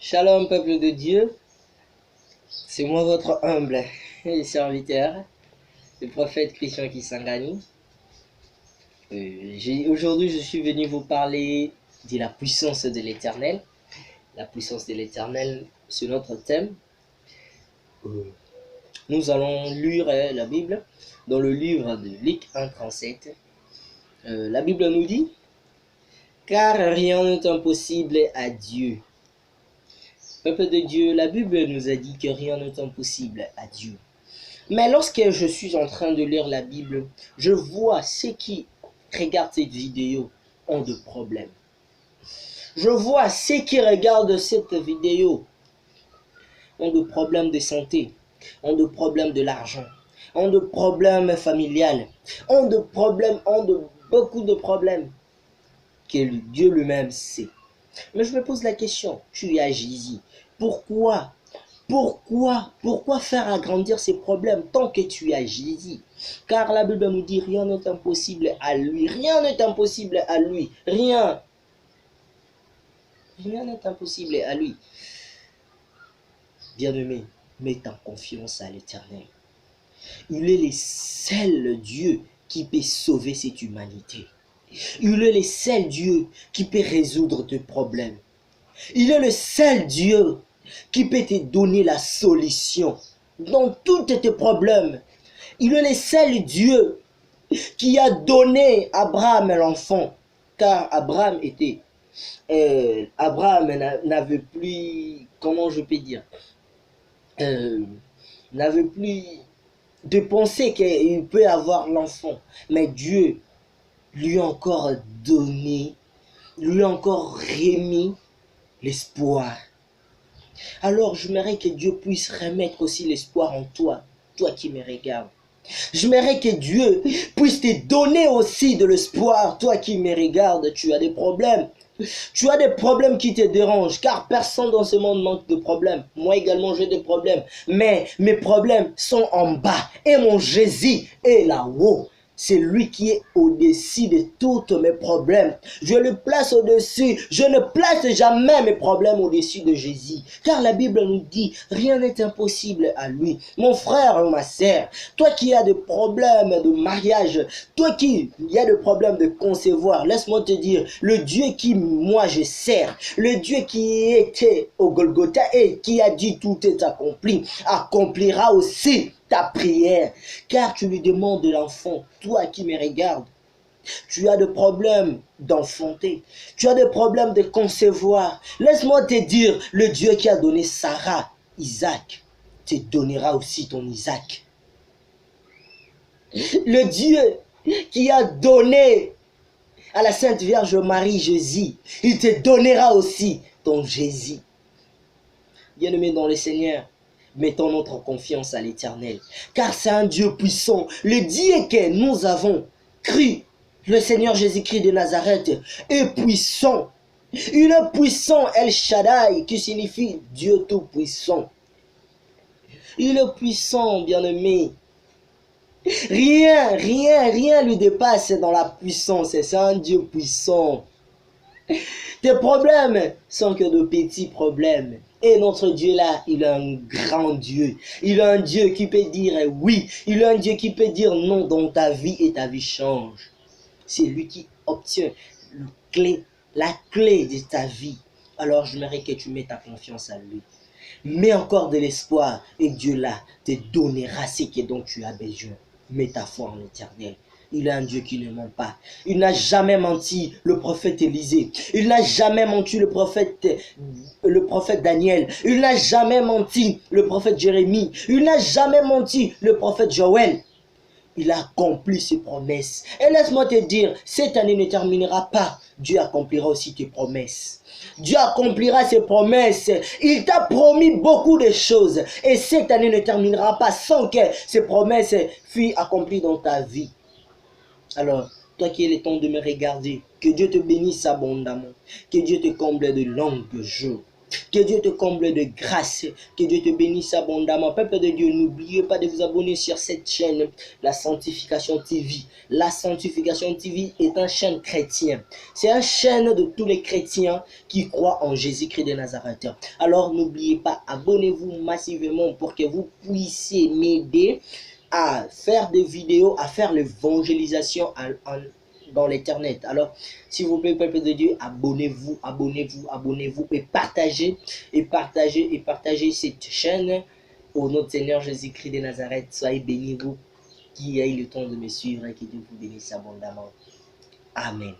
Shalom peuple de Dieu, c'est moi votre humble serviteur, le prophète Christian Kisangani. Aujourd'hui je suis venu vous parler de la puissance de l'Éternel. La puissance de l'Éternel, c'est notre thème. Nous allons lire la Bible dans le livre de Luc 1,37. La Bible nous dit « Car rien n'est impossible à Dieu ». Peuple de Dieu, la Bible nous a dit que rien n'est impossible à Dieu. Mais lorsque je suis en train de lire la Bible, je vois ceux qui regardent cette vidéo ont de problèmes. Je vois ceux qui regardent cette vidéo ont de problèmes de santé, ont de problèmes de l'argent, ont de problèmes familiales, ont de beaucoup de problèmes que Dieu lui-même sait. Mais je me pose la question, tu es à Jésus. Pourquoi faire agrandir ces problèmes tant que tu es à Jésus? Car la Bible nous dit rien n'est impossible à lui. Rien n'est impossible à lui. Rien n'est impossible à lui. Bien-aimé, mets ta confiance à l'Éternel. Il est le seul Dieu qui peut sauver cette humanité. Il est le seul Dieu qui peut résoudre tes problèmes. Il est le seul Dieu qui peut te donner la solution dans tous tes problèmes. Il est le seul Dieu qui a donné à Abraham l'enfant, car Abraham n'avait plus, comment je peux dire, n'avait plus de penser qu'il peut avoir l'enfant, mais Dieu lui a encore donné, lui a encore remis l'espoir. Alors j'aimerais que Dieu puisse remettre aussi l'espoir en toi, toi qui me regardes. J'aimerais que Dieu puisse te donner aussi de l'espoir, toi qui me regardes. Tu as des problèmes. Tu as des problèmes qui te dérangent, car personne dans ce monde manque de problèmes. Moi également j'ai des problèmes, mais mes problèmes sont en bas et mon Jésus est là-haut. C'est lui qui est au-dessus de tous mes problèmes. Je le place au-dessus. Je ne place jamais mes problèmes au-dessus de Jésus. Car la Bible nous dit, rien n'est impossible à lui. Mon frère ou ma sœur, toi qui as des problèmes de mariage, toi qui as des problèmes de concevoir, laisse-moi te dire, le Dieu qui moi je sers, le Dieu qui était au Golgotha et qui a dit tout est accompli, accomplira aussi ta prière, car tu lui demandes de l'enfant. Toi qui me regardes, tu as des problèmes d'enfanter, tu as des problèmes de concevoir. Laisse-moi te dire, le Dieu qui a donné Sarah, Isaac, te donnera aussi ton Isaac. Le Dieu qui a donné à la Sainte Vierge Marie Jésus, il te donnera aussi ton Jésus. Bien-aimé dans le Seigneur, mettons notre confiance à l'Éternel, car c'est un Dieu puissant. Le Dieu que nous avons cru, le Seigneur Jésus-Christ de Nazareth, est puissant. Il est puissant, El Shaddai, qui signifie Dieu tout-puissant. Il est puissant, bien-aimé. Rien lui dépasse dans la puissance. C'est un Dieu puissant. Tes problèmes sont que de petits problèmes. Et notre Dieu là, il est un grand Dieu. Il est un Dieu qui peut dire oui. Il est un Dieu qui peut dire non dans ta vie et ta vie change. C'est lui qui obtient la clé de ta vie. Alors j'aimerais que tu mettes ta confiance à lui. Mets encore de l'espoir et Dieu là te donnera ce dont tu as besoin. Mets ta foi en l'Éternel. Il est un Dieu qui ne ment pas. Il n'a jamais menti, le prophète Élisée. Il n'a jamais menti, le prophète Daniel. Il n'a jamais menti, le prophète Jérémie. Il n'a jamais menti, le prophète Joël. Il a accompli ses promesses. Et laisse-moi te dire, cette année ne terminera pas. Dieu accomplira aussi tes promesses. Dieu accomplira ses promesses. Il t'a promis beaucoup de choses. Et cette année ne terminera pas sans que ces promesses fuient accomplies dans ta vie. Alors, toi qui es le temps de me regarder, que Dieu te bénisse abondamment, que Dieu te comble de longues jours. Que Dieu te comble de grâce. Que Dieu te bénisse abondamment. Peuple de Dieu, n'oubliez pas de vous abonner sur cette chaîne, la Sanctification TV. La Sanctification TV est une chaîne chrétienne. C'est une chaîne de tous les chrétiens qui croient en Jésus-Christ de Nazareth. Alors n'oubliez pas, abonnez-vous massivement pour que vous puissiez m'aider à faire des vidéos, à faire l'évangélisation dans l'internet. Alors, s'il vous plaît, peuple de Dieu, abonnez-vous, abonnez-vous, abonnez-vous et partagez, et partagez, et partagez cette chaîne au nom de Seigneur Jésus-Christ de Nazareth. Soyez bénis, vous qui ayez le temps de me suivre et que Dieu vous bénisse abondamment. Amen.